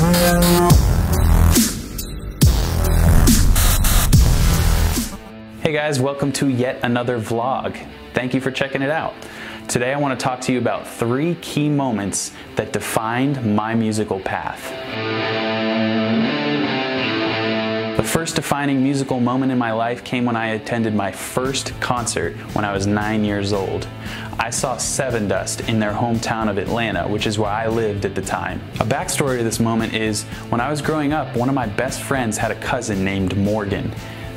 Hey guys, welcome to yet another vlog. Thank you for checking it out. Today I want to talk to you about 3 key moments that defined my musical path. The first defining musical moment in my life came when I attended my first concert when I was 9 years old. I saw Sevendust in their hometown of Atlanta, which is where I lived at the time. A backstory to this moment is, when I was growing up, one of my best friends had a cousin named Morgan.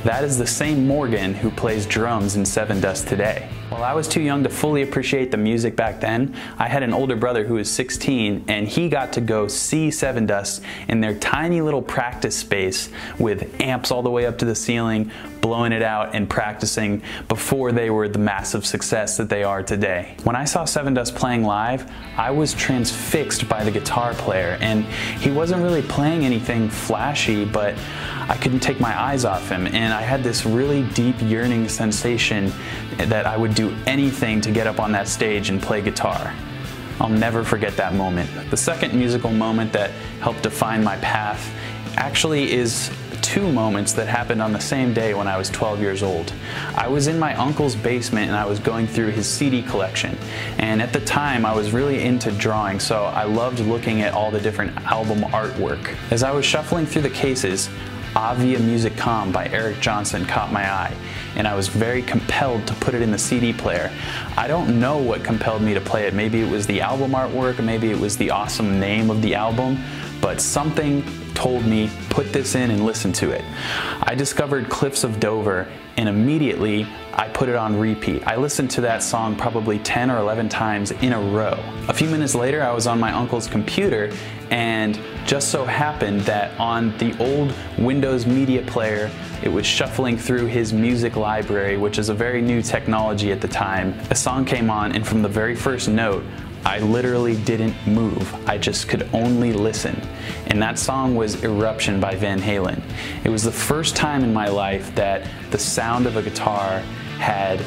That is the same Morgan who plays drums in Sevendust today. While I was too young to fully appreciate the music back then, I had an older brother who was 16, and he got to go see Sevendust in their tiny little practice space with amps all the way up to the ceiling, blowing it out and practicing before they were the massive success that they are today. When I saw Sevendust playing live, I was transfixed by the guitar player, and he wasn't really playing anything flashy, but I couldn't take my eyes off him, and I had this really deep yearning sensation that I would do anything to get up on that stage and play guitar. I'll never forget that moment. The second musical moment that helped define my path actually is 2 moments that happened on the same day when I was 12 years old. I was in my uncle's basement and I was going through his CD collection, and at the time I was really into drawing, so I loved looking at all the different album artwork. As I was shuffling through the cases, Avia Music Com by Eric Johnson caught my eye, and I was very compelled to put it in the CD player. I don't know what compelled me to play it. Maybe it was the album artwork, or maybe it was the awesome name of the album, but something told me, put this in and listen to it. I discovered Cliffs of Dover, and immediately I put it on repeat. I listened to that song probably 10 or 11 times in a row. A few minutes later, I was on my uncle's computer, and just so happened that on the old Windows Media Player, it was shuffling through his music library, which is a very new technology at the time. A song came on, and from the very first note, I literally didn't move. I just could only listen. And that song was Eruption by Van Halen. It was the first time in my life that the sound of a guitar had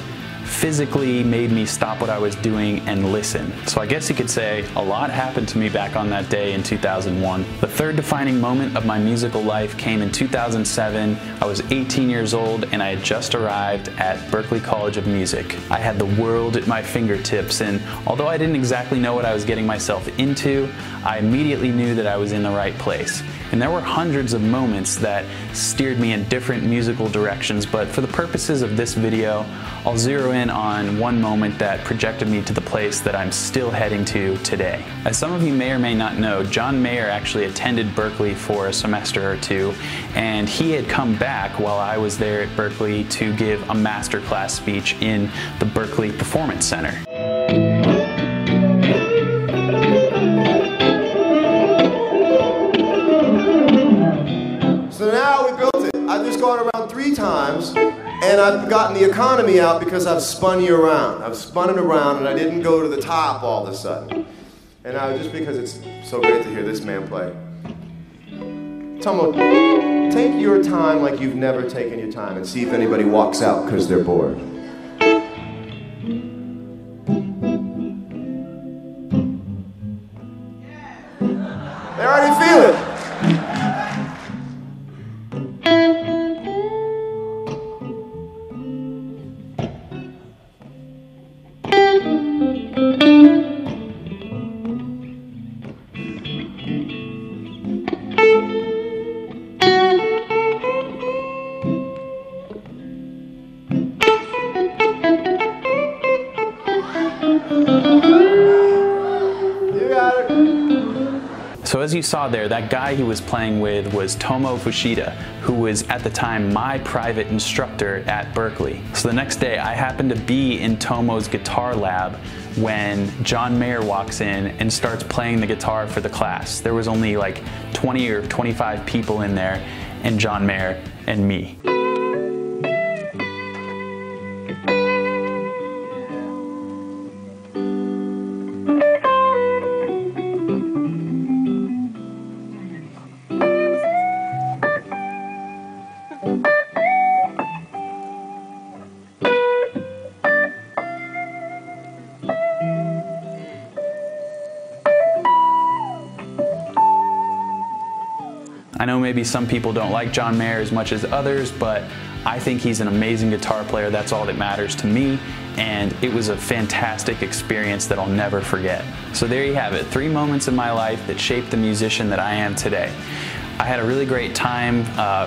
physically made me stop what I was doing and listen. So I guess you could say a lot happened to me back on that day in 2001. The third defining moment of my musical life came in 2007. I was 18 years old and I had just arrived at Berklee College of Music. I had the world at my fingertips, and although I didn't exactly know what I was getting myself into, I immediately knew that I was in the right place. And there were hundreds of moments that steered me in different musical directions, but for the purposes of this video, I'll zero in on one moment that projected me to the place that I'm still heading to today. As some of you may or may not know, John Mayer actually attended Berklee for a semester or 2, and he had come back while I was there at Berklee to give a masterclass speech in the Berklee Performance Center. So now we built it. I've just gone around 3 times, and I've gotten the economy out because I've spun you around. I've spun it around, and I didn't go to the top all of a sudden. And now, just because it's so great to hear this man play. Tomo, take your time like you've never taken your time, and see if anybody walks out because they're bored. They already feel it. So as you saw there, that guy he was playing with was Tomo Fushida, who was at the time my private instructor at Berklee. So the next day I happened to be in Tomo's guitar lab when John Mayer walks in and starts playing the guitar for the class. There was only like 20 or 25 people in there, and John Mayer and me. I know maybe some people don't like John Mayer as much as others, but I think he's an amazing guitar player. That's all that matters to me, and it was a fantastic experience that I'll never forget. So there you have it, 3 moments in my life that shaped the musician that I am today. I had a really great time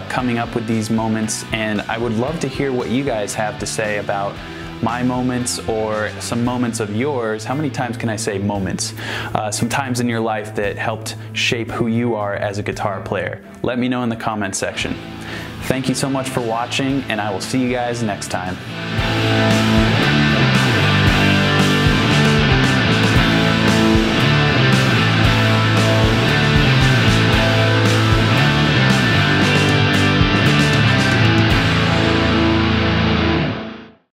coming up with these moments, and I would love to hear what you guys have to say about my moments or some moments of yours. How many times can I say moments? Some times in your life that helped shape who you are as a guitar player. Let me know in the comment section. Thank you so much for watching, and I will see you guys next time.